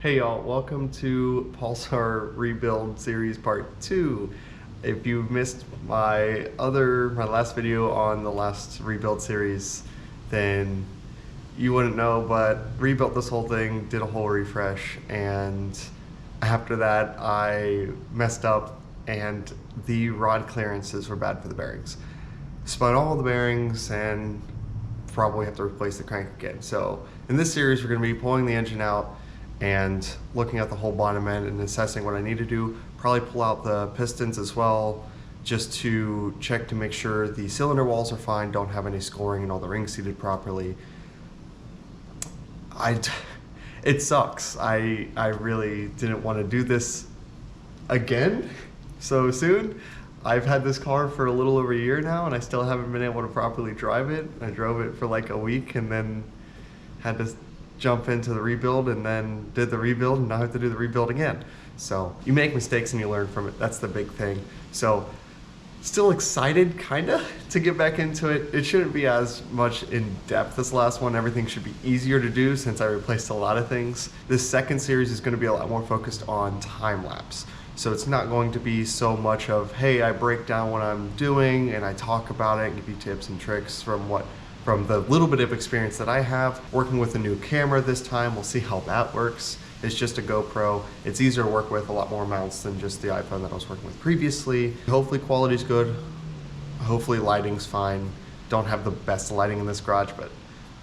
Hey y'all, welcome to Pulsar Rebuild Series Part 2. If you missed my last video on the last rebuild series, then you wouldn't know, but rebuilt this whole thing, did a whole refresh, and after that I messed up and the rod clearances were bad for the bearings. Spun all the bearings and probably have to replace the crank again. So in this series we're going to be pulling the engine out and looking at the whole bottom end and assessing what I need to do. Probably pull out the pistons as well, just to check to make sure the cylinder walls are fine, don't have any scoring, and all the rings seated properly. It sucks. I really didn't want to do this again so soon. I've had this car for a little over a year now and I still haven't been able to properly drive it. I drove it for like a week and then had to jump into the rebuild and then did the rebuild and now I have to do the rebuild again. So you make mistakes and you learn from it. That's the big thing. So still excited kinda to get back into it. It shouldn't be as much in depth as the last one. Everything should be easier to do since I replaced a lot of things. This second series is going to be a lot more focused on time lapse. So it's not going to be so much of, hey, I break down what I'm doing and I talk about it and give you tips and tricks from the little bit of experience that I have. Working with a new camera this time, we'll see how that works. It's just a GoPro. It's easier to work with, a lot more mounts than just the iPhone that I was working with previously. Hopefully quality's good. Hopefully lighting's fine. Don't have the best lighting in this garage, but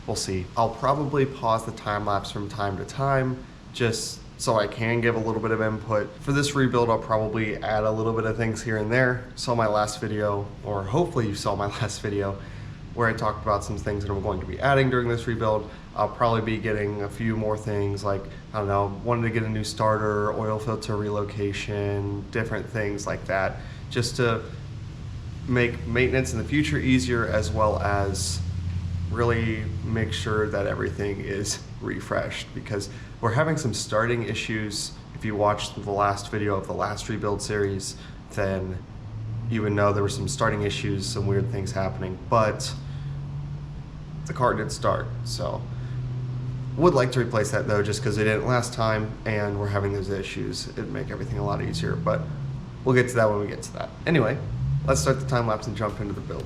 we'll see. I'll probably pause the time lapse from time to time, just so I can give a little bit of input. For this rebuild, I'll probably add a little bit of things here and there. Saw my last video, or hopefully you saw my last video, where I talked about some things that I'm going to be adding during this rebuild. I'll probably be getting a few more things like, I don't know, wanting to get a new starter, oil filter relocation, different things like that, just to make maintenance in the future easier, as well as really make sure that everything is refreshed, because we're having some starting issues. If you watched the last video of the last rebuild series, then you would know there were some starting issues, some weird things happening, but the car did start. So would like to replace that though, just because it didn't last time and we're having those issues. It'd make everything a lot easier, but we'll get to that when we get to that. Anyway, let's start the time lapse and jump into the build.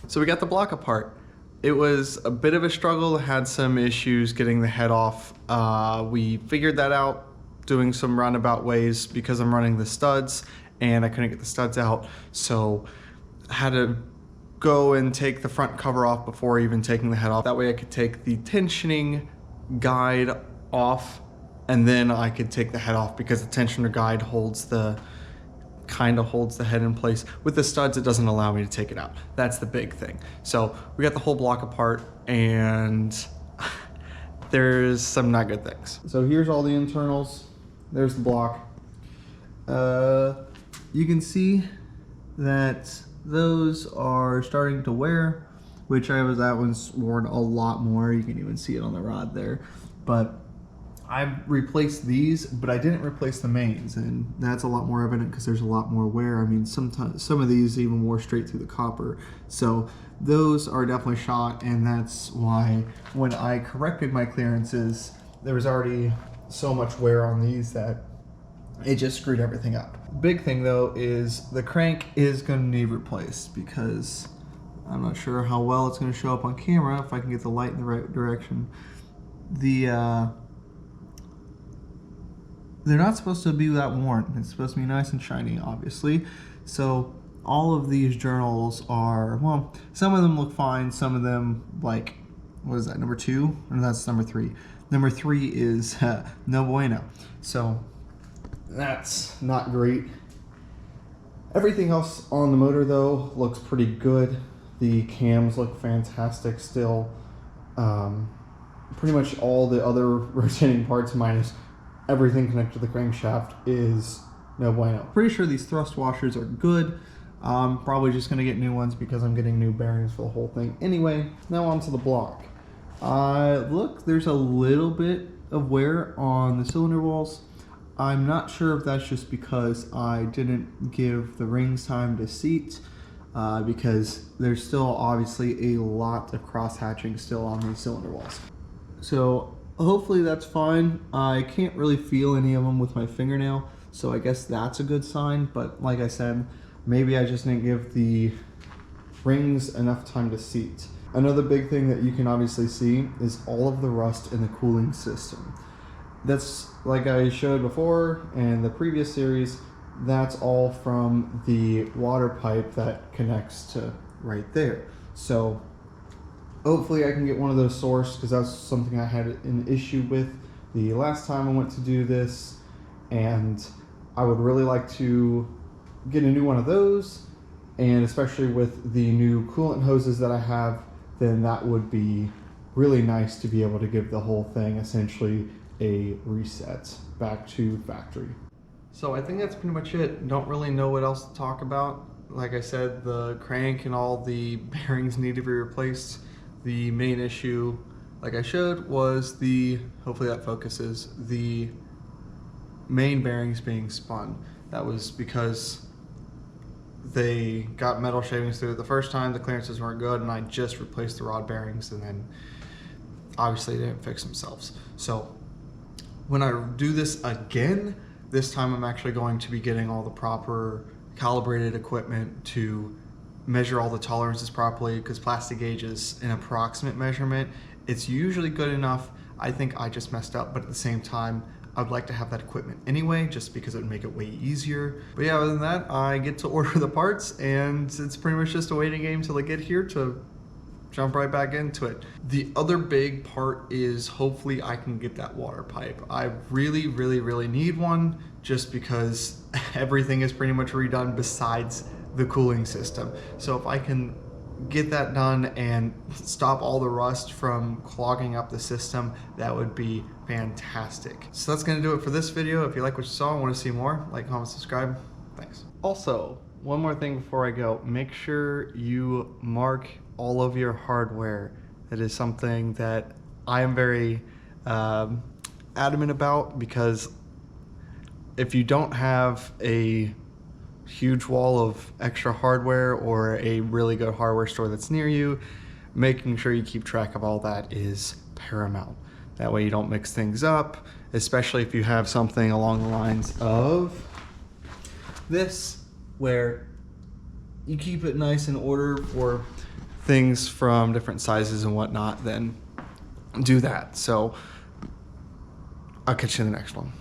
So we got the block apart. It was a bit of a struggle, had some issues getting the head off. We figured that out doing some roundabout ways because I'm running the studs and I couldn't get the studs out. So I had to go and take the front cover off before even taking the head off. That way I could take the tensioning guide off and then I could take the head off, because the tensioner guide kind of holds the head in place. With the studs, it doesn't allow me to take it out. That's the big thing. So we got the whole block apart, and there's some not good things. So here's all the internals. There's the block. You can see that those are starting to wear, that one's worn a lot more. You can even see it on the rod there. But I replaced these, but I didn't replace the mains, and that's a lot more evident because there's a lot more wear. I mean, sometimes some of these even wore straight through the copper. So those are definitely shot, and that's why when I corrected my clearances, there was already so much wear on these that it just screwed everything up. Big thing though is the crank is going to need replaced, because I'm not sure how well it's going to show up on camera if I can get the light in the right direction. They're not supposed to be that worn. It's supposed to be nice and shiny, obviously. So all of these journals are, well, some of them look fine. Some of them, like, what is that, number 2? Or that's number 3. Number 3 is no bueno. So that's not great. Everything else on the motor, though, looks pretty good. The cams look fantastic still. Pretty much all the other rotating parts, minus everything connected to the crankshaft, is no bueno. Pretty sure these thrust washers are good. Probably just gonna get new ones because I'm getting new bearings for the whole thing. Anyway, now onto the block. Look, there's a little bit of wear on the cylinder walls. I'm not sure if that's just because I didn't give the rings time to seat, because there's still obviously a lot of cross hatching still on these cylinder walls. So hopefully that's fine. I can't really feel any of them with my fingernail, so I guess that's a good sign. But like I said, maybe I just didn't give the rings enough time to seat. Another big thing that you can obviously see is all of the rust in the cooling system. That's, like I showed before in the previous series, that's all from the water pipe that connects to right there. So hopefully I can get one of those sourced, because that's something I had an issue with the last time I went to do this, and I would really like to get a new one of those, and especially with the new coolant hoses that I have, then that would be really nice to be able to give the whole thing essentially a reset back to factory. So I think that's pretty much it. Don't really know what else to talk about. Like I said, the crank and all the bearings need to be replaced. The main issue, like I showed, was hopefully that focuses, the main bearings being spun. That was because they got metal shavings through it the first time, the clearances weren't good, and I just replaced the rod bearings, and then obviously they didn't fix themselves. So when I do this again, this time I'm actually going to be getting all the proper calibrated equipment to measure all the tolerances properly, because plastic gauge is an approximate measurement. It's usually good enough. I think I just messed up, but at the same time, I would like to have that equipment anyway, just because it would make it way easier. But yeah, other than that, I get to order the parts, and it's pretty much just a waiting game till I get here to jump right back into it. The other big part is hopefully I can get that water pipe. I really, really, really need one, just because everything is pretty much redone besides the cooling system. So if I can get that done and stop all the rust from clogging up the system, that would be fantastic. So that's gonna do it for this video. If you like what you saw and want to see more, like, comment, subscribe. Thanks. Also, one more thing before I go, make sure you mark all of your hardware. That is something that I am very adamant about, because if you don't have a huge wall of extra hardware or a really good hardware store that's near you, making sure you keep track of all that is paramount. That way you don't mix things up, especially if you have something along the lines of this, where you keep it nice in order for things from different sizes and whatnot, then do that. So I'll catch you in the next one.